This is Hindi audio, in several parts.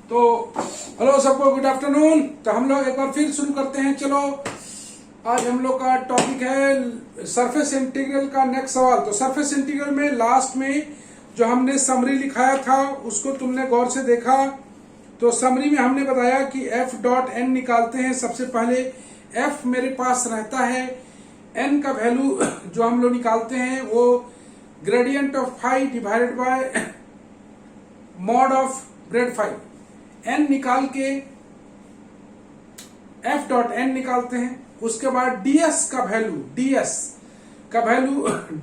तो हेलो सबको, गुड आफ्टरनून। तो हम लोग एक बार फिर शुरू करते हैं। चलो, आज हम लोग का टॉपिक है सरफेस इंटीग्रल का नेक्स्ट सवाल। तो सरफेस इंटीग्रल में लास्ट में जो हमने समरी लिखाया था उसको तुमने गौर से देखा। तो समरी में हमने बताया कि एफ डॉट एन निकालते हैं। सबसे पहले एफ मेरे पास रहता है, एन का वैल्यू जो हम लोग निकालते हैं वो gradient of phi divided by mod of grad phi. N निकाल के एफ डॉट एन निकालते हैं। उसके बाद डीएस का वैल्यू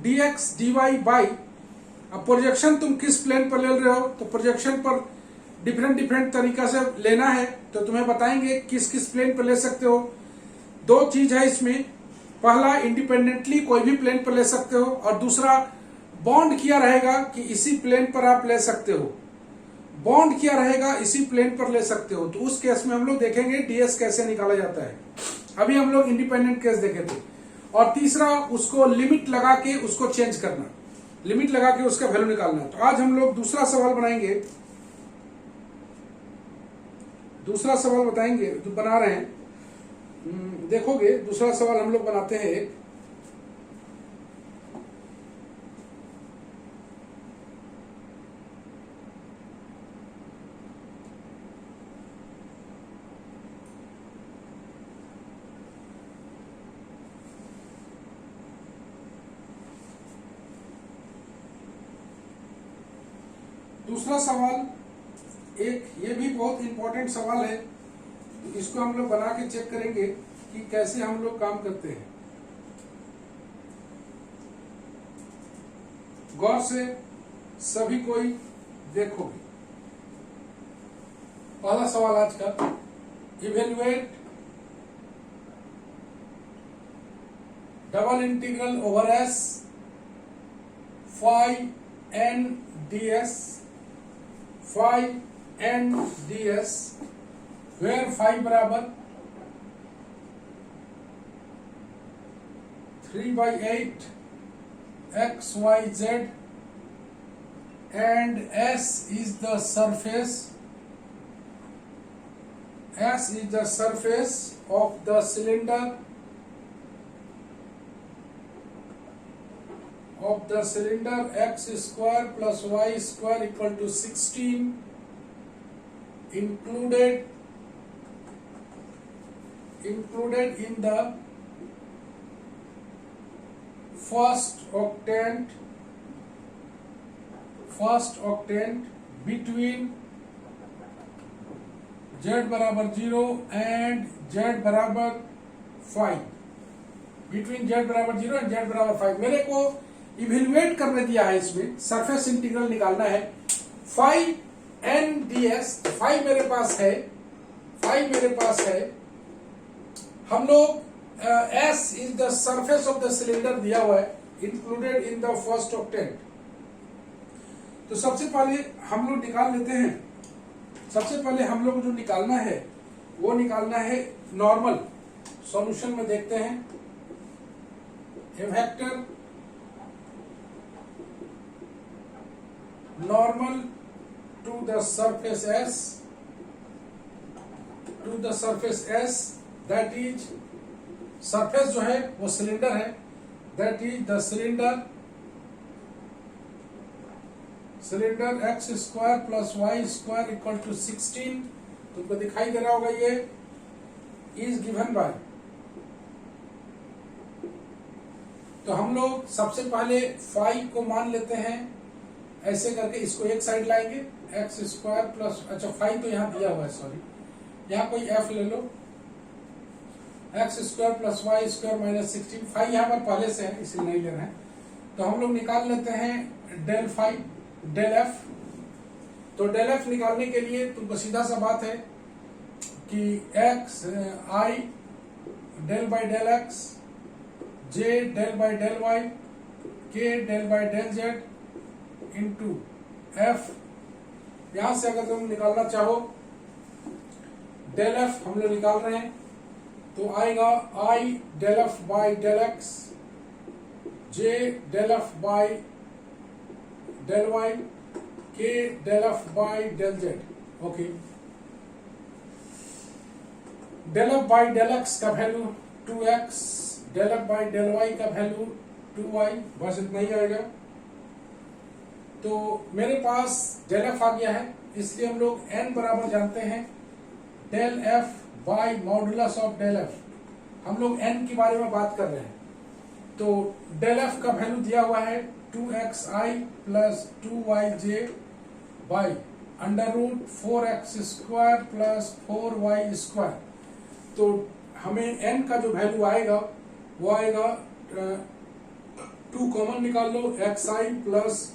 डीएक्स डीवाई बाई। अब प्रोजेक्शन तुम किस प्लेन पर ले रहे हो, तो प्रोजेक्शन पर डिफरेंट तरीका से लेना है। तो तुम्हें बताएंगे किस किस प्लेन पर ले सकते हो। दो चीज है इसमें, पहला इंडिपेंडेंटली कोई भी प्लेन पर ले सकते हो, और दूसरा बॉन्ड किया रहेगा कि इसी प्लेन पर आप ले सकते हो। बॉन्ड किया रहेगा इसी प्लेन पर ले सकते हो। तो उस केस में हम लोग देखेंगे डीएस कैसे निकाला जाता है। अभी हम लोग इंडिपेंडेंट केस देखे थे। और तीसरा, उसको लिमिट लगा के उसको चेंज करना, लिमिट लगा के उसका वैल्यू निकालना। तो आज हम लोग दूसरा सवाल बनाएंगे, दूसरा सवाल बताएंगे जो बना रहे हैं। देखोगे दूसरा सवाल हम लोग बनाते हैं एक। दूसरा सवाल एक, ये भी बहुत इंपॉर्टेंट सवाल है। इसको हम लोग बना के चेक करेंगे कि कैसे हम लोग काम करते हैं। गौर से सभी कोई देखोगे। पहला सवाल आज का, evaluate double integral over s phi n ds, phi n ds, where phi बराबर 3/8 XYZ and S is the surface of the cylinder x square plus y square equal to 16 included in the first octant between z बराबर 0 and z बराबर 5, बिटवीन z बराबर 0 एंड z बराबर 5। मेरे को इवेल्युएट करने दिया है, इसमें सरफेस इंटीग्रल निकालना है। फाई एन डीएस, फाई मेरे पास है। हम लोग S is the surface of the cylinder दिया हुआ है, included in the first octant. तो सबसे पहले हम लोग निकाल लेते हैं। सबसे पहले हम लोग जो निकालना है वो निकालना है नॉर्मल। सॉल्यूशन में देखते हैं, a vector normal to the surface S, that is surface जो है वो सिलेंडर है, that is the cylinder x square plus y square equal to 16। तुमको दिखाई दे रहा होगा, ये इज गिवन बाय। तो हम लोग सबसे पहले फाई को मान लेते हैं, ऐसे करके इसको एक साइड लाएंगे। एक्स स्क्वायर प्लस, अच्छा फाई तो यहाँ दिया हुआ है, सॉरी, यहाँ कोई एफ ले लो। X square plus y square minus 16, phi यहाँ पर पहले से है इसलिए नहीं ले रहे हैं। तो हम लोग निकाल लेते हैं डेल फाई डेल एफ। तो डेल एफ निकालने के लिए तुमको सीधा सा बात है कि x i del by del x, j del by del y, k del by del z into F. यहां से अगर तुम निकालना चाहो डेल एफ हम लोग निकाल रहे हैं, तो आएगा i del F by del x, j del F by del y, k del F by del z. Okay, del F by del x का value 2x, del F by del y का वैल्यू 2y, बस इतना ही आएगा। तो मेरे पास डेल एफ आ गया है, इसलिए हम लोग n बराबर जानते हैं del F by modulus of del f. हम लोग n के बारे में बात कर रहे हैं। तो डेल एफ का वैल्यू दिया हुआ है 2xi plus 2yj by under root 4x square plus 4y square. तो हमें n का जो वैल्यू आएगा वो आएगा 2 कॉमन निकाल लो, xi plus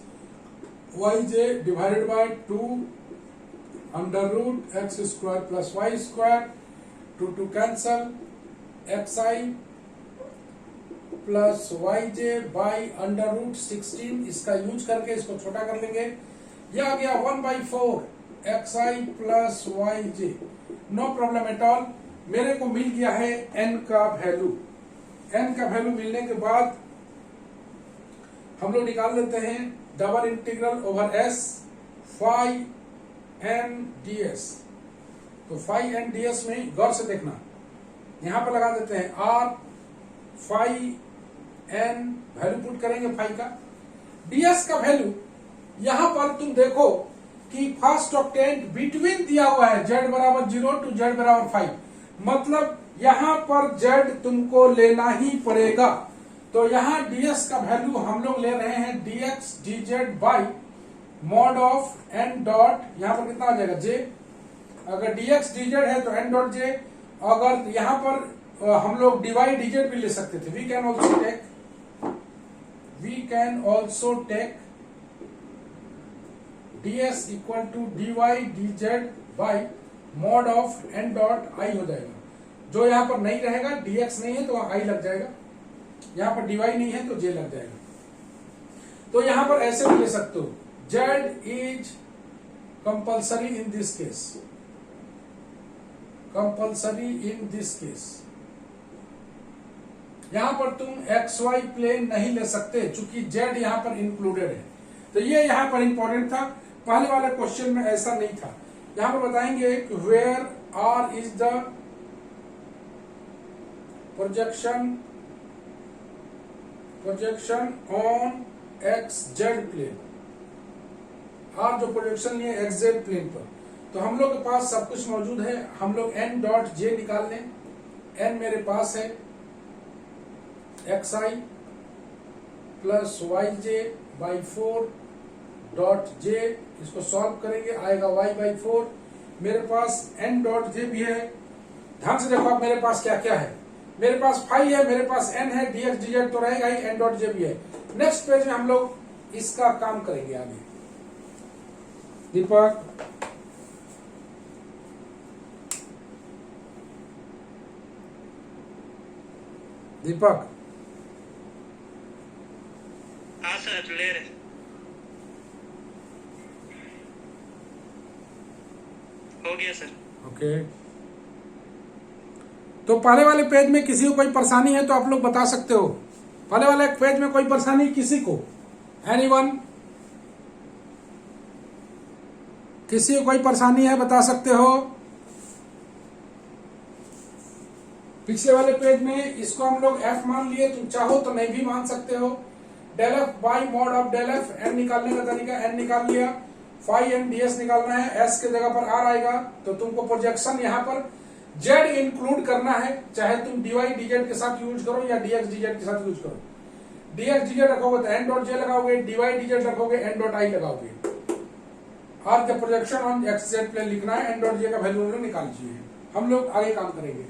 yj divided by 2 under root x square plus y square, 2 cancel, xi plus yj by under root 16, इसका यूज करके इसको छोटा कर लेंगे। यह आ गया 1/4 xi plus yj। No problem at all. मेरे को मिल गया है n का वैल्यू। n का वैल्यू मिलने के बाद हम लोग निकाल लेते हैं double integral over s phi n ds। तो फाई n ds में गौर से देखना, यहां पर लगा देते हैं r phi n, value put करेंगे फाई का, ds का वैल्यू यहां पर तुम देखो कि फर्स्ट ऑक्टेंट बिटवीन दिया हुआ है z बराबर 0 टू z बराबर 5, मतलब यहां पर z तुमको लेना ही पड़ेगा। तो यहां ds का वैल्यू हम लोग ले रहे हैं dx dz by mod of n dot, यहां पर कितना आ जाएगा j, अगर dx dz है तो n डॉट j, अगर यहां पर हम लोग dy dz भी ले सकते थे। We can also take ds equal to dy dz by mod of n dot i हो जाएगा। जो यहां पर नहीं रहेगा, dx नहीं है तो i लग जाएगा, यहां पर dy नहीं है तो j लग जाएगा। तो यहां पर ऐसे भी ले सकते हो, z is compulsory in this case, compulsory in this case. यहां पर तुम xy प्लेन नहीं ले सकते चूंकि z यहां पर इंक्लूडेड है। तो ये यहां पर इंपॉर्टेंट था, पहले वाले क्वेश्चन में ऐसा नहीं था। यहां पर बताएंगे कि where r is the projection on xz plane, r जो प्रोजेक्शन लिए xz प्लेन पर। तो हम लोग के पास सब कुछ मौजूद है, हम लोग n डॉट j निकाल लें। n मेरे पास है xi plus yj by 4 dot j, इसको सॉल्व करेंगे आएगा y बाई 4। मेरे पास n डॉट j भी है। ध्यान से देखो आप मेरे पास क्या क्या है, मेरे पास फाई है, मेरे पास n है, dx dz तो रहेगा ही, n डॉट j भी है। नेक्स्ट पेज में हम लोग इसका काम करेंगे आगे। दीपक, दीपक, हाँ सर ले रहे, हो गया सर। ओके। तो पहले वाले पेज में किसी को कोई परेशानी है तो आप लोग बता सकते हो। पहले वाले पेज में कोई परेशानी किसी को, एनीवन, किसी को कोई परेशानी है बता सकते हो। पिछले वाले पेज में इसको हम लोग f मान लिए, तुम चाहो तो नहीं भी मान सकते हो। Del F by mod of del f, n निकालने का तरीका n निकाल लिया, फाई n ds निकालना है, s के जगह पर r आएगा। तो तुमको प्रोजेक्शन यहाँ पर z इंक्लूड करना है, चाहे तुम dy dz के साथ यूज करो या dx dz के साथ यूज करो। dx dz रखोगे तो n डॉट j लगाओगे, dy dz रखोगे n डॉट i लगाओगे। और the projection on xz plane लिखना है, n डॉट j का वैल्यू हम लोग निकाल लीजिए। हम लोग आगे काम करेंगे।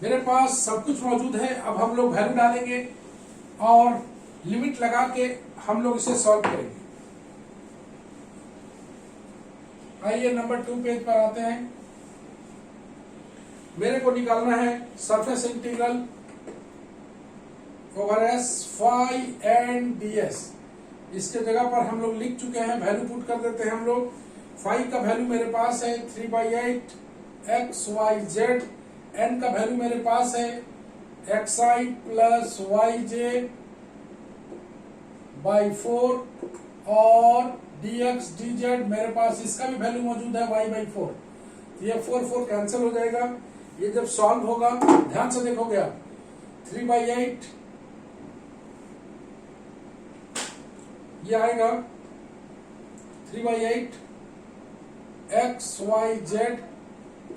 मेरे पास सब कुछ मौजूद है, अब हम लोग वैल्यू डालेंगे और लिमिट लगा के हम लोग इसे सॉल्व करेंगे। आइए नंबर 2 पेज पर आते हैं। मेरे को निकालना है surface integral over s phi and ds। इसके जगह पर हम लोग लिख चुके हैं, वैल्यू पुट कर देते हैं हम लोग। फाई का वैल्यू मेरे पास है 3/8 xyz, n का वैल्यू मेरे पास है xi प्लस yj बाई 4 और dx dz मेरे पास इसका भी वैल्यू मौजूद है y बाई 4। ये 4 4 कैंसिल हो जाएगा। ये जब सॉल्व होगा ध्यान से देखोगे आप 3/8 ये आएगा 3/8 x y z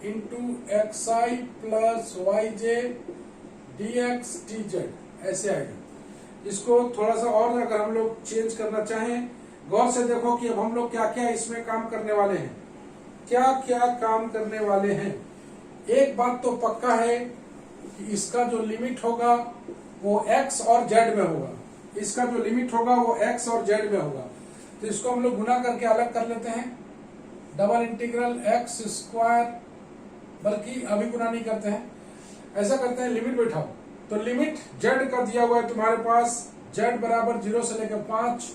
into x i plus y j d x d z ऐसे आएगा। इसको थोड़ा सा और अगर हम लोग चेंज करना चाहें, गौर से देखो कि अब हम लोग क्या क्या इसमें काम करने वाले हैं, क्या क्या काम करने वाले हैं। एक बात तो पक्का है कि इसका जो लिमिट होगा वो x और z में होगा। इसका जो लिमिट होगा वो x और z में होगा। तो इसको हम लोग गुना करके अलग कर लेते हैं, डबल इंटीग्रल x स्क्वायर, बल्कि अभी गुना नहीं करते हैं, ऐसा करते हैं लिमिट बैठाओ। तो लिमिट z का दिया हुआ है तुम्हारे पास, z बराबर 0 से लेकर 5।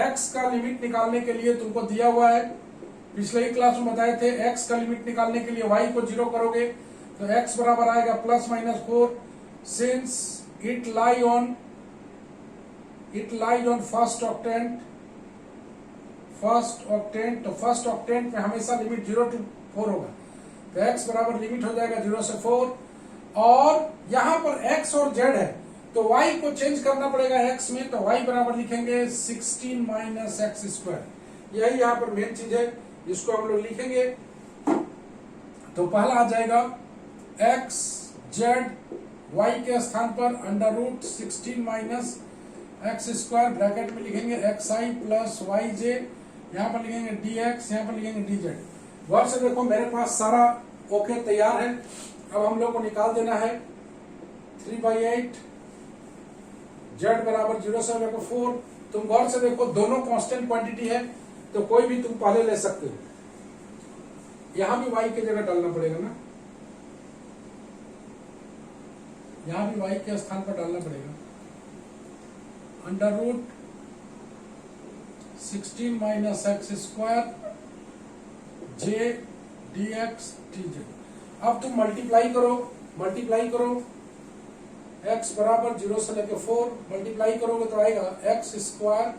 x का लिमिट निकालने के लिए तुमको दिया हुआ है, पिछले ही क्लास में बताए थे, x का लिमिट निकालने के लिए y को 0 करोगे तो x बराबर आएगा +-4 since it lie on first octant. तो फर्स्ट ऑक्टेंट में हमेशा लिमिट 0 to 4 होगा। तो x बराबर लिमिट हो जाएगा 0 से 4 और यहाँ पर x और z है तो y को चेंज करना पड़ेगा x में। तो y बराबर लिखेंगे 16 माइनस एक्स स्क्वायर। यही यहाँ पर मेन चीज है, इसको हम लोग लिखेंगे। तो पहला आ जाएगा x z y के स्थान पर √16 माइनस एक्स स्क्वायर, ब्रैकेट में लिखेंगे एक्स आई प्लस वाई जे, यहाँ पर लिखेंगे dx, यहाँ पर लिखेंगे dz। गौर से देखो मेरे पास सारा ओके तैयार है। अब हम लोग को निकाल देना है 3/8 z बराबर 0 से लेकर 4। तुम गौर से देखो दोनों कांस्टेंट क्वांटिटी है तो कोई भी तुम पहले ले सकते हो। यहां भी y की जगह डालना पड़ेगा ना, यहां भी y के स्थान पर डालना पड़ेगा। √16 minus x square j d x d Z. अब तुम मल्टीप्लाई करो x बराबर 0 से लेकर 4, मल्टीप्लाई करोगे तो आएगा x square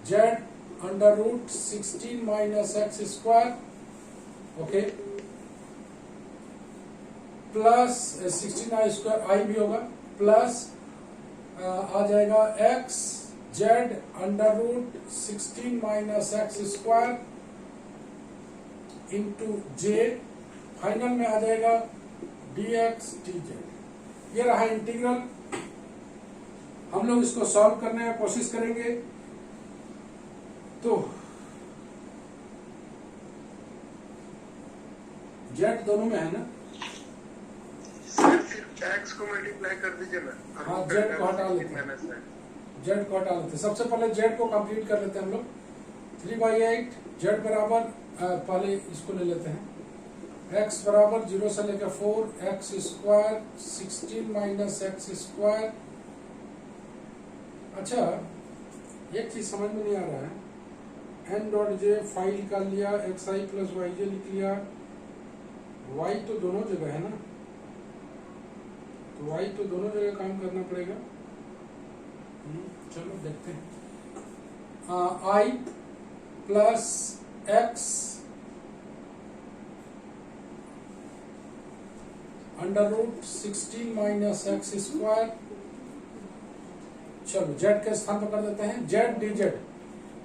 z √16 minus x square, okay, plus 16 square i भी होगा, प्लस आ जाएगा x z √16 minus x square into j, final में आ जाएगा dx dz। ये रहा इंटीग्रल। हम लोग इसको सॉल्व करने की कोशिश करेंगे। तो z दोनों में है ना, x को मल्टीप्लाई कर दीजिए ना। हाँ z को हटा लेते हैं। सबसे पहले z को कंप्लीट कर लेते हैं हम लोग। 3/8 z बराबर, पहले इसको ले लेते हैं, x बराबर 0 से लेकर 4 x square 16 minus x square. अच्छा एक चीज समझ में नहीं आ रहा है, n.j फाइल कर लिया, एक्स आई प्लस वाई जे लिख लिया, y तो दोनों जगह है ना, तो y तो दोनों जगह काम करना पड़ेगा। चलो देखते हैं। i plus x √16 minus x square. चलो z के स्थान पर कर देते हैं z dz,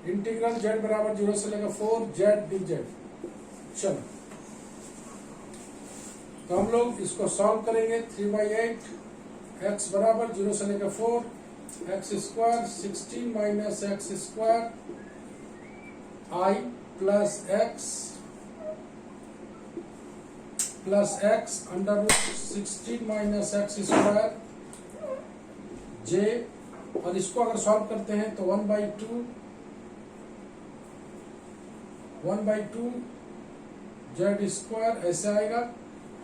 इंटीग्रल z बराबर 0 से लेकर 4 z dz। चलो तो हम लोग इसको सॉल्व करेंगे। 3/8 x बराबर 0 से लेकर 4 x square 16 minus x square i plus x √16 minus x square j, और इसको अगर सॉल्व करते हैं तो 1/2 z स्क्वायर ऐसे आएगा।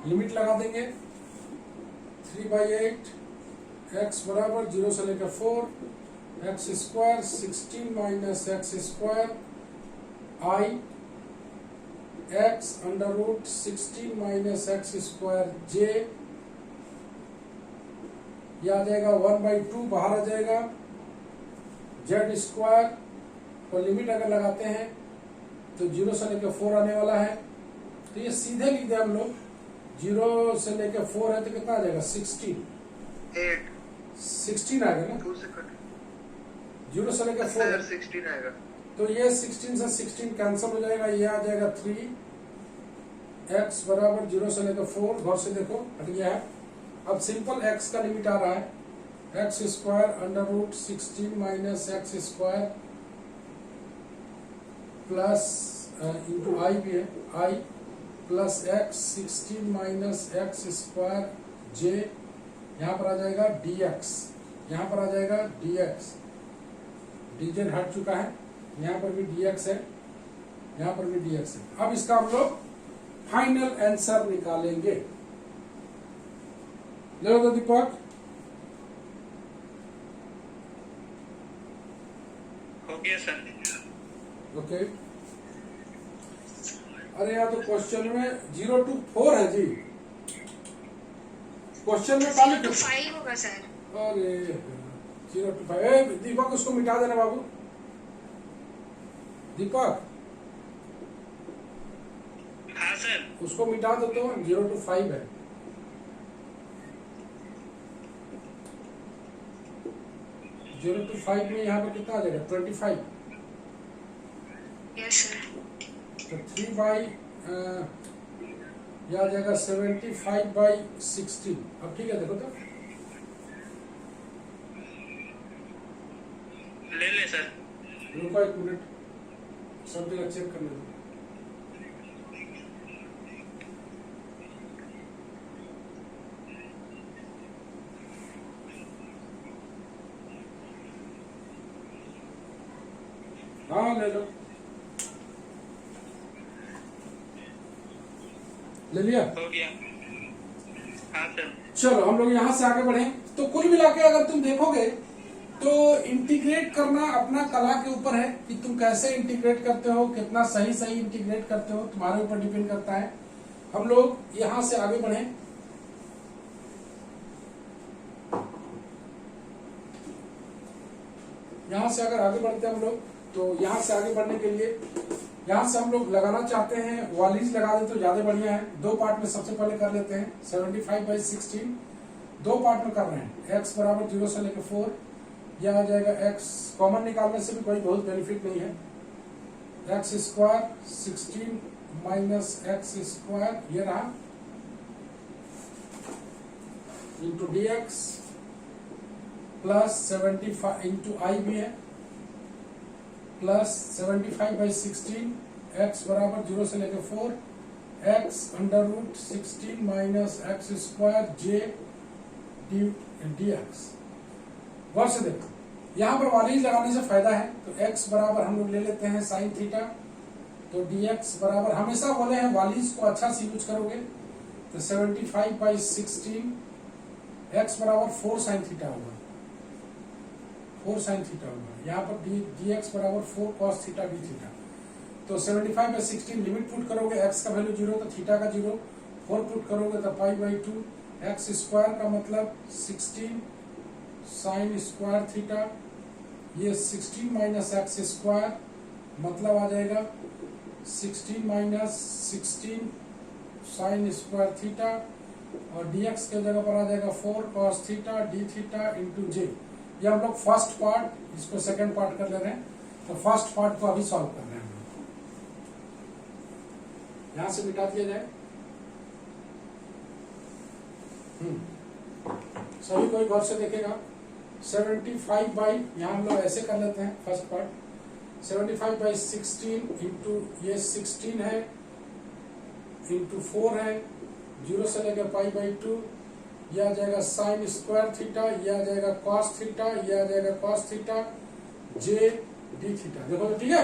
लिमिट लगा देंगे। 3/8 x बराबर 0 से लेकर 4 x square 16 minus x square i x √16 minus x square j, यह आ जाएगा 1/2 बाहर आ जाएगा, जेड स्क्वायर और लिमिट अगर लगाते हैं तो 0 से लेकर 4 आने वाला है। तो ये सीधे लिख दे हम लोग, 0 से लेकर 4 है तो कितना आ जाएगा 16 आएगा ना, 2 से कट 0 से लेकर 4 16 आएगा। तो ये 16 से 16 कैंसिल हो जाएगा, ये आ जाएगा 3 x बराबर 0 से लेकर 4, गौर से देखो हट गया है। अब सिंपल x का लिमिट आ रहा है x square under root 16 minus x square plus into i भी है, i plus x 16 minus x square j, यहाँ पर आ जाएगा dx, यहाँ पर आ जाएगा dx, dz हट चुका है, यहाँ पर भी dx है, यहाँ पर भी dx है। अब इसका हम लोग फाइनल आंसर निकालेंगे। ले लो तो दीपक, हो गया सर। ओके। अरे यार तो क्वेश्चन में 0 to 4 है जी, क्वेश्चन में 0 to 5 होगा सर। अरे 0 to 5, दीपक उसको मिटा देना बाबू, दीपक हाँ सर। उसको मिटा दो तो 0 to 5 है। जीरो टू 5 में यहाँ पर कितना आ जाएगा 25, यस सर। तो 3 बाई यह आ जाएगा 75 बाई 16। अब ठीक है देखो तो, ले ले सर। रुको एक मिनट, सब जगह चेक कर लेते। हाँ ले लो, ले लिया। हो गया। हाँ सर। चलो हम लोग यहाँ से आगे बढ़े। तो कुल मिला के अगर तुम देखोगे तो इंटीग्रेट करना अपना कला के ऊपर है कि तुम कैसे इंटीग्रेट करते हो, कितना सही सही इंटीग्रेट करते हो, तुम्हारे ऊपर डिपेंड करता है। हम लोग यहाँ से आगे बढ़े। यहाँ से अगर आगे बढ़ते हैं हम लोग, तो यहाँ से आगे बढ़ने के लिए यहाँ से हम लोग लगाना चाहते हैं, वालीज लगा दे तो ज्यादा बढ़िया है। दो पार्ट में सबसे पहले कर लेते हैं। 75 बाई 16 दो पार्ट में कर रहे हैं। x बराबर 0 से लेकर 4, यह आ जाएगा x, कॉमन निकालने से भी कोई बहुत बेनिफिट नहीं है। X square 16 minus x square, ये रहा, into d x plus 75 into i भी है, प्लस 75 बाई 16, एक्स बराबर 0 से लेकर 4, x under root 16 minus x square j d x. गौर से देखो, यहाँ पर वाली लगाने से फायदा है। तो x बराबर हम लोग ले लेते हैं साइन थीटा, तो dx बराबर, हमेशा बोले हैं वालीज को अच्छा से यूज करोगे, तो 75 बाई 16, x बराबर 4 साइन थीटा होगा, 4 साइन थीटा होगा। यहाँ पर dx बराबर 4 cos थीटा डी थीटा। तो 75 बाई 16 लिमिट पुट करोगे, x का वैल्यू 0 तो थीटा का 0, 4 पुट करोगे तो पाई बाई 2, एक्स स्क्वायर का मतलब 16 साइन स्क्वायर थीटा, ये 16 माइनस एक्स स्क्वायर मतलब आ जाएगा 16 माइनस 16 साइन स्क्वायर थीटा, और dx के जगह पर आ जाएगा 4 cos theta D theta into J. ये हम लोग फर्स्ट पार्ट, इसको सेकंड पार्ट कर ले रहे हैं। तो फर्स्ट पार्ट को अभी सॉल्व कर रहे हैं हम लोग। यहां से मिटा दिया जाए, सभी कोई गौर से देखेगा। 75 बाई, यहाँ हम लोग ऐसे कर लेते हैं फर्स्ट पार्ट, 75 बाई 16 इंटू ये 16 है इंटू 4 है, 0 से लेकर पाई बाई 2, यह आ जाएगा साइन स्क्वायर थीटा, यह आ जाएगा कॉस थीटा, यह आ जाएगा cos theta j d theta. देखो तो ठीक है।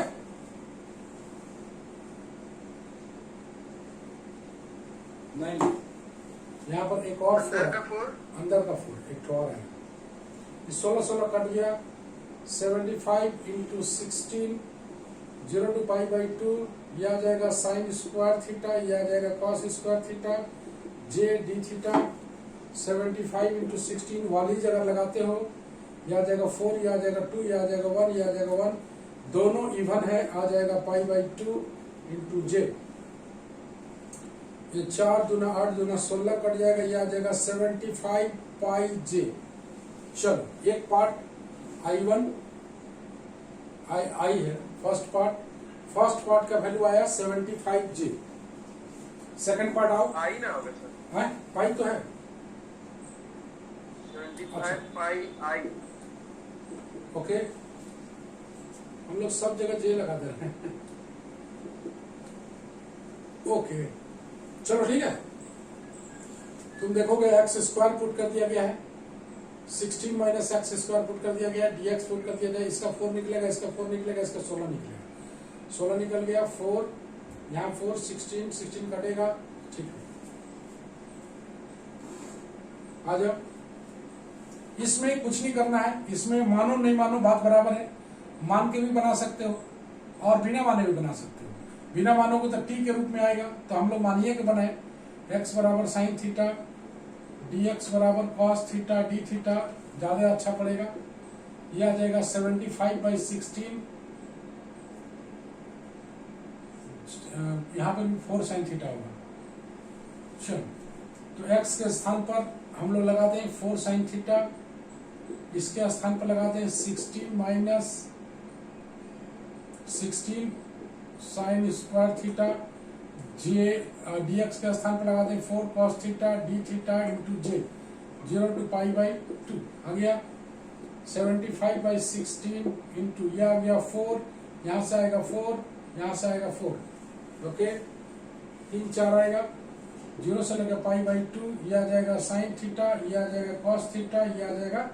नहीं, यहाँ पर एक और अंदर का 4, अंदर का 4 एक और है, 16 कट गया। 75 इंटू 16, 0 टू पाई बाई 2, यह आ जाएगा साइन स्क्वायर थीटा, यह आ जाएगा cos square theta j d theta. 75 into 16 वालीज अगर लगाते हो, ये आ जाएगा 4, ये आ जाएगा 2, ये आ जाएगा 1, ये आ जाएगा 1, दोनों इवन है, आ जाएगा पाई बाई 2 इंटू जे। ये 4 दूना 8 दूना 16 कट जाएगा, ये आ जाएगा 75 पाई जे। चलो एक पार्ट I1 आई है, फर्स्ट पार्ट का वैल्यू आया 75 जे। सेकंड पार्ट आओ, आई ना होगा सर, है पाई तो है 75 पाई आई। ओके, हम लोग सब जगह जे लगा दे रहे हैं। ओके चलो ठीक है, तुम देखोगे एक्स स्क्वायर पुट कर दिया गया है, 16 माइनस एक्स स्क्वायर पुट कर दिया गया है, डीएक्स पुट कर दिया गया, इसका 4 निकलेगा, इसका 4 निकलेगा, इसका 16 निकलेगा, 16 निकल गया, 4 यहाँ 4 16 कटेगा, ठीक है। आ जाओ, इसमें कुछ नहीं करना है, इसमें मानो नहीं मानो बात बराबर है, मान के भी बना सकते हो और बिना माने भी बना सकते हो। बिना मानो को तो टी के रूप में आएगा, तो हम लोग मानिए कि बनाए x बराबर साइन थीटा, dx बराबर कॉस थीटा डी थीटा, ज्यादा अच्छा पड़ेगा। ये आ जाएगा 75/16, यहाँ पर भी 4 साइन थीटा होगा। चलो, तो x के स्थान पर हम लोग लगाते हैं 4 साइन थीटा, इसके स्थान पर लगाते हैं 16 माइनस 16 साइन स्क्वायर थीटा, जे dx के स्थान पर लगाते हैं 4 cos theta D theta into J, 0 to pi by 2 आ गया, 75/16 इंटू ये आ गया 4, यहाँ से आएगा 4, यहाँ से आएगा 4, ओके 3 4 आएगा, 0 से लगा पाई बाई 2, ये आ जाएगा साइन थीटा, ये आ जाएगा cos थीटा, ये आ जाएगा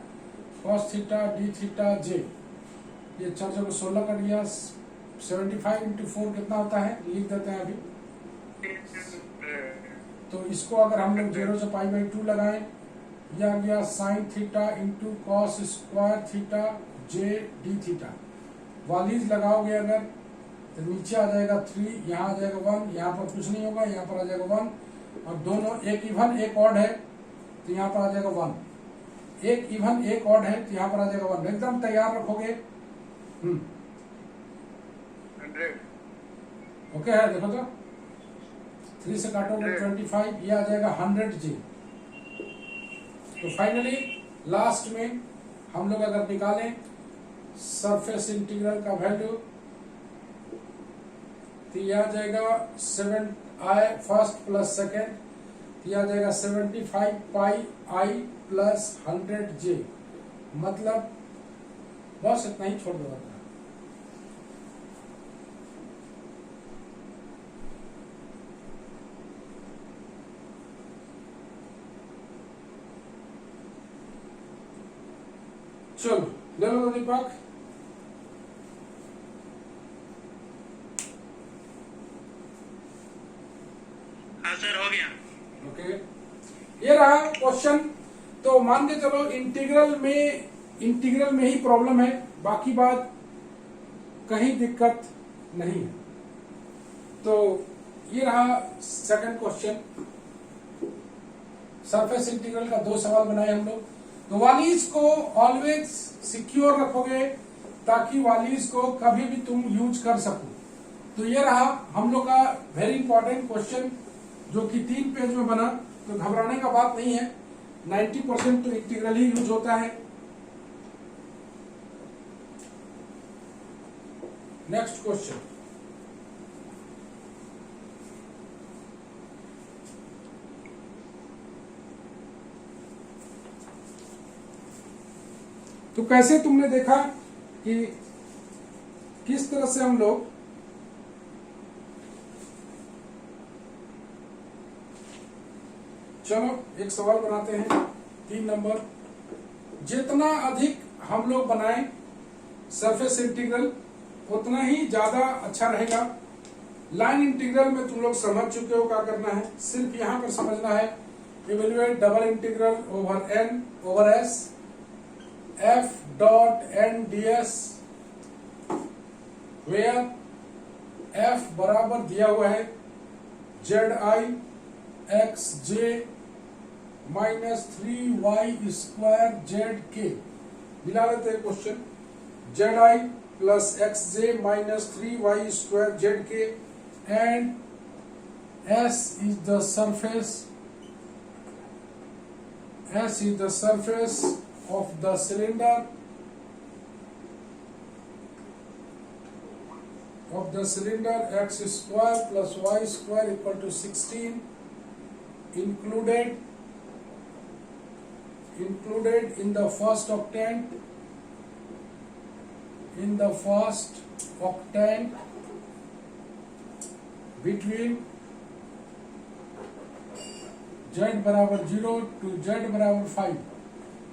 cos थीटा डी थीटा जे, ये 4 जगह 16 कट गया, 75 इंटू 4 कितना होता है लिख देते हैं अभी। तो इसको अगर हम लोग 0 से पाई बाई 2 लगाएं, यह आ गया sine theta into cos square theta j d theta, values लगाओगे अगर तो नीचे आ जाएगा 3, यहाँ आ जाएगा 1, यहाँ पर कुछ नहीं होगा, यहाँ पर आ जाएगा 1, और दोनों एक इवन एक ऑड है तो यहाँ पर आ जाएगा 1, एक इवन एक ऑड है तो यहाँ पर आ जाएगा 1, एकदम तैयार रखोगे। 100 ओके है, देखो तो 3 से काटोगे 25, ये आ जाएगा 100 जी। तो फाइनली लास्ट में हम लोग अगर निकालें सरफेस इंटीग्रल का वैल्यू तो ये आ जाएगा 7i फर्स्ट प्लस सेकेंड, ये आ जाएगा 75 पाई आई प्लस 100 जे, मतलब बस इतना ही, छोड़ दो। चलो ले लो दीपक। हाँ सर हो गया। ओके, ये रहा क्वेश्चन। तो मान के चलो इंटीग्रल में ही प्रॉब्लम है, बाकी बात कहीं दिक्कत नहीं है। तो ये रहा सेकंड क्वेश्चन, सरफेस इंटीग्रल का 2 सवाल बनाए हम लोग। तो वालीज को ऑलवेज सिक्योर रखोगे ताकि वालीज को कभी भी तुम यूज कर सको। तो ये रहा हम लोग का वेरी इंपॉर्टेंट क्वेश्चन जो कि 3 पेज में बना। तो घबराने का बात नहीं है, 90% तो इंटीग्रल ही यूज होता है। नेक्स्ट क्वेश्चन, तो कैसे तुमने देखा कि किस तरह से हम लोग चलो एक सवाल बनाते हैं 3 नंबर। जितना अधिक हम लोग बनाएं सरफेस इंटीग्रल उतना ही ज्यादा अच्छा रहेगा। लाइन इंटीग्रल में तुम लोग समझ चुके हो क्या करना है, सिर्फ यहां पर समझना है evaluate double integral over n over s f dot n ds where f बराबर दिया हुआ है zi xj minus 3y square z के। मिला लेते हैं question. Z I plus x J minus 3y square z के and S is the surface of the cylinder x square plus y square equal to 16 included in the first octant between z बराबर 0 टू z बराबर 5।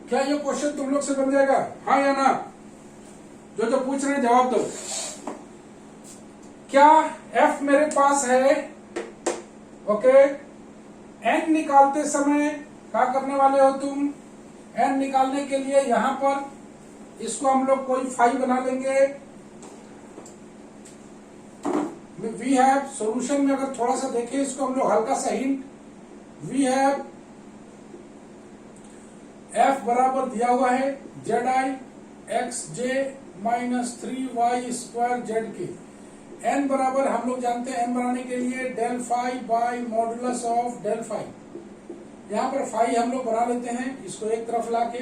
क्या ये क्वेश्चन तुम लोग से बन जाएगा, हाँ या ना? जो पूछ रहे हैं जवाब दो। क्या f मेरे पास है? ओके, n निकालते समय क्या करने वाले हो तुम? n निकालने के लिए यहां पर इसको हम लोग कोई 5 बना लेंगे। वी हैव सॉल्यूशन में अगर थोड़ा सा देखें इसको हम लोग, हल्का सा हिंट, वी हैव f बराबर दिया हुआ है Z i x J minus 3y square z के, n बराबर हम लोग जानते हैं n बनाने के लिए del phi by modulus of del phi. यहाँ पर फाई हम लोग बना लेते हैं, इसको एक तरफ लाके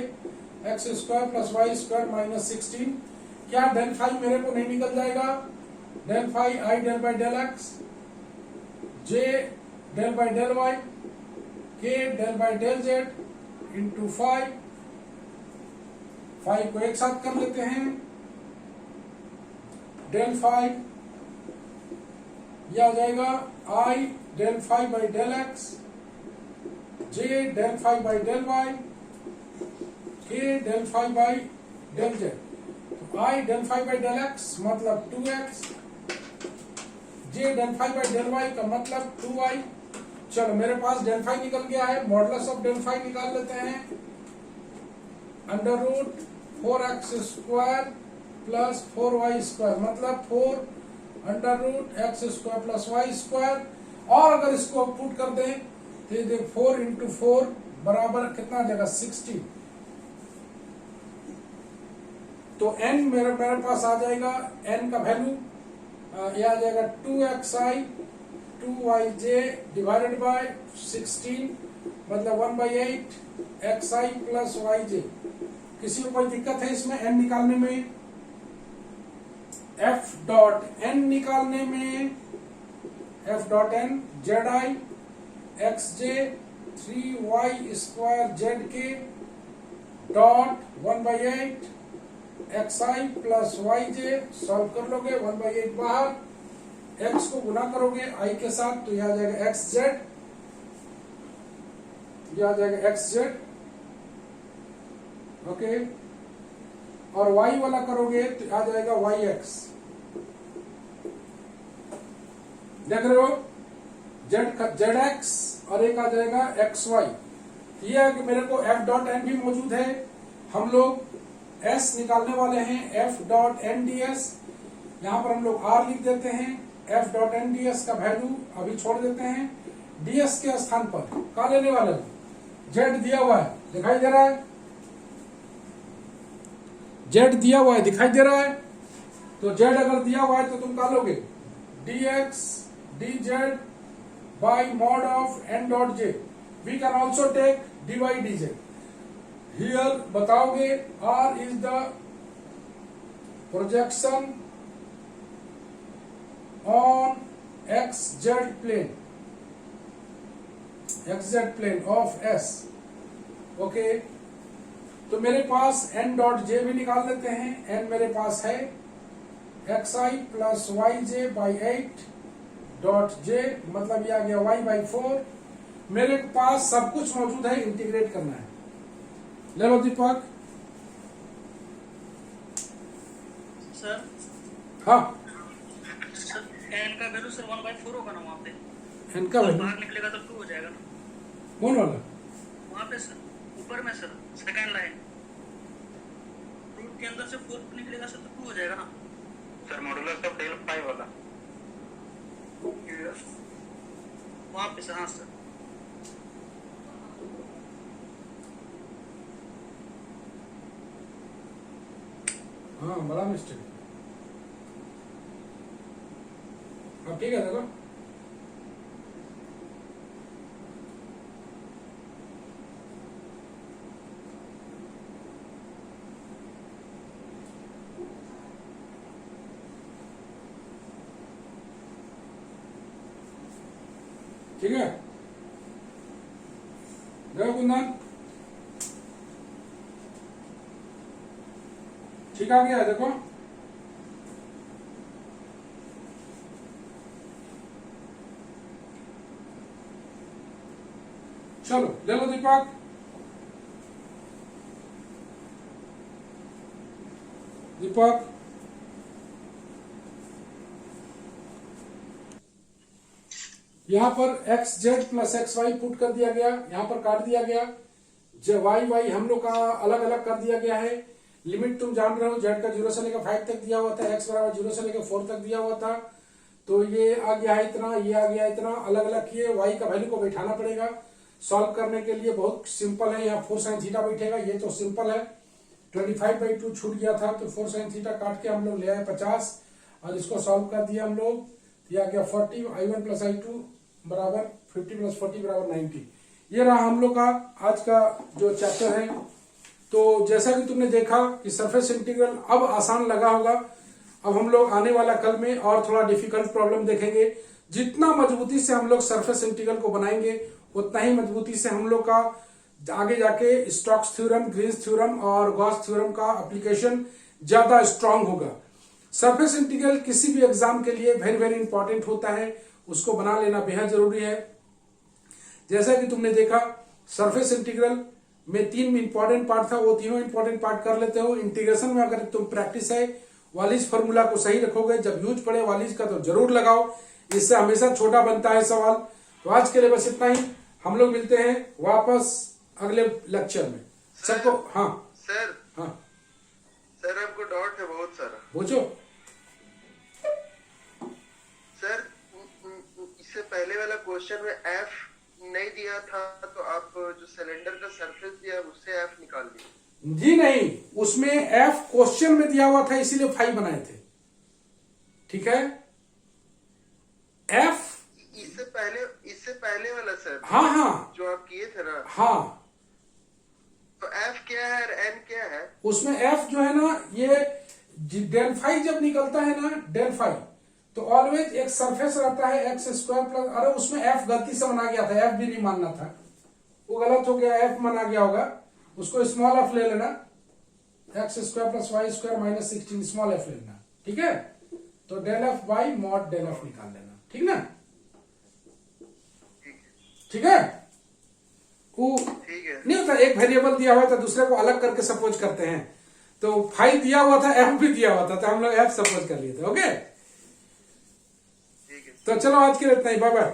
x square plus y square minus 16। क्या डेल फाई मेरे को नहीं निकल जाएगा? Del phi i del by del x, j del by del y, k del by del z into 5 को एक साथ कर लेते हैं। डेल 5 यह आ जाएगा i del 5 by del x, j del 5 by del y, k del 5 by del z. तो i del 5 by del x मतलब 2x, j del 5 by del y का मतलब 2y। चलो मेरे पास डेल 5 निकल गया है, मॉडुलस ऑफ डेल 5 निकाल लेते हैं। Under root 4x square plus 4y square मतलब 4 under root x square plus y square. और अगर इसको पुट कर दें तो ये 4 इंटू 4 बराबर कितना आ जाएगा? 60। तो n मेरे पास आ जाएगा, n का वैल्यू ये आ जाएगा 2xi 2yj डिवाइडेड बाय 16 मतलब 1/8 xi प्लस yj। किसी को कोई दिक्कत है इसमें n निकालने में? f डॉट n निकालने में, f dot n z i x j 3y square z k dot 1/8 xi plus yj solve कर लोगे, 1/8 बाहर, x को गुना करोगे i के साथ तो यह आ जाएगा xz, यह आ जाएगा xz। ओके, और y वाला करोगे तो आ जाएगा yx। देख रहे हो, zx और एक आ जाएगा xy। ये है कि मेरे को f डॉट एन भी मौजूद है, हम लोग s निकालने वाले हैं f dot n d s. यहां पर हम लोग r लिख देते हैं, f dot n d s का वैल्यू अभी छोड़ देते हैं, ds के स्थान पर क्या लेने वाले हो? z दिया हुआ है, दिखाई दे रहा है, z दिया हुआ है, दिखाई दे रहा है। तो z अगर दिया हुआ है तो तुम क्या लोगे? dx dz by mod of n dot j। we can also take dy dz। here बताओगे r is the projection on xz plane of s। Okay, तो मेरे पास n डॉट j भी निकाल लेते हैं। n मेरे पास है xi plus yj by 8 dot j मतलब ये आ गया y बाई 4। मेरे पास सब कुछ मौजूद है, इंटीग्रेट करना है। ले लो दीपक। सर हाँ सर n का वैल्यू सर 1/4 होगा ना वहाँ पे? n का वैल्यू बाहर निकलेगा तो 2 हो जाएगा ना कौन वाला? वहाँ पे सर, ऊपर में सर सेकंड लाइन रूट के अंदर से 4 निकलेगा सर तो 2 हो जाएगा ना सर मॉडुलस ऑफ डेल 5 वाला वहाँ पे सर। हाँ सर, हाँ बड़ा मिस्टेक है। अब ठीक है देखो, ठीक है देखो कुंदन, ठीक आ गया है देखो। चलो ले लो दीपक। दीपक यहां पर x z plus x y put कर दिया गया, यहां पर काट दिया गया। जो वाई वाई हम लोग का अलग अलग कर दिया गया है। लिमिट तुम जान रहे हो, जेड का 0 से लेकर 5 तक दिया हुआ था, एक्स बराबर 0 से लेकर 4 तक दिया हुआ था। तो ये आ गया है इतना, ये आ गया इतना, अलग अलग किए। वाई का वैल्यू को बैठाना पड़ेगा सॉल्व करने के लिए, बहुत सिंपल है। यहाँ 4 sin थीटा बैठेगा, ये तो सिंपल है। 25/2 छूट गया था तो 4 sin थीटा काट के हम लोग ले आए 50 और इसको सॉल्व कर दिया हम लोग। ये आ गया 40, i1 प्लस i2 बराबर 50 प्लस 40 बराबर 90। ये रहा हम लोग का आज का जो चैप्टर है। तो जैसा कि तुमने देखा कि सरफेस इंटीग्रल अब आसान लगा होगा। अब हम लोग आने वाला कल में और थोड़ा डिफिकल्ट प्रॉब्लम देखेंगे। जितना मजबूती से हम लोग सरफेस इंटीग्रल को बनाएंगे उतना ही मजबूती से हम लोग का आगे जाके स्टोक्स थ्योरम, ग्रीन्स थ्योरम और गॉस थ्योरम का एप्लीकेशन ज्यादा स्ट्रांग होगा। सरफेस इंटीग्रल किसी भी एग्जाम के लिए वेरी वेरी इंपॉर्टेंट होता है, उसको बना लेना बेहद जरूरी है। जैसा कि तुमने देखा सरफेस इंटीग्रल में 3 इंपॉर्टेंट पार्ट था, वो तीनों इंपॉर्टेंट पार्ट कर लेते हो। इंटीग्रेशन में अगर तुम प्रैक्टिस है वालिस फॉर्मूला को सही रखोगे, जब यूज पड़े वालिस का तो जरूर लगाओ, इससे हमेशा छोटा बनता है सवाल। तो आज के लिए बस इतना ही, हम लोग मिलते हैं वापस अगले लेक्चर में। सबको हाँ सर, हाँ सर हमको डाउट है बहुत सारा। पूछो। सर इससे पहले वाला क्वेश्चन में एफ नहीं दिया था तो आप जो सिलेंडर का सरफेस दिया उससे एफ निकाल दिए। जी नहीं, उसमें एफ क्वेश्चन में दिया हुआ था इसीलिए 5 बनाए थे, ठीक है। एफ इससे पहले वाला सर, हाँ हाँ जो आप किए थे ना, हाँ, तो एफ क्या है और एन क्या है? उसमें एफ जो है ना, ये डेल फाई जब निकलता है ना, डेल फाई तो ऑलवेज एक सरफेस रहता है एक्स स्क्वायर प्लस, अरे उसमें एफ गलती से बना गया था, एफ भी नहीं मानना था, वो गलत हो गया, एफ माना गया होगा, उसको स्मॉल एफ ले लेना, x square plus y square minus 16 small f लेना, ठीक है। तो del F by mod del f निकाल लेना, ठीक ना, ठीक है। वो ठीक है, नहीं होता, एक वेरिएबल दिया हुआ था दूसरे को अलग करके सपोज करते हैं, तो 5 दिया हुआ था, एफ भी दिया हुआ था, तो हम लोग एफ सपोज कर लिए थे, ओके। ठीक है। तो चलो आज के लिए इतना ही, बाय बाय।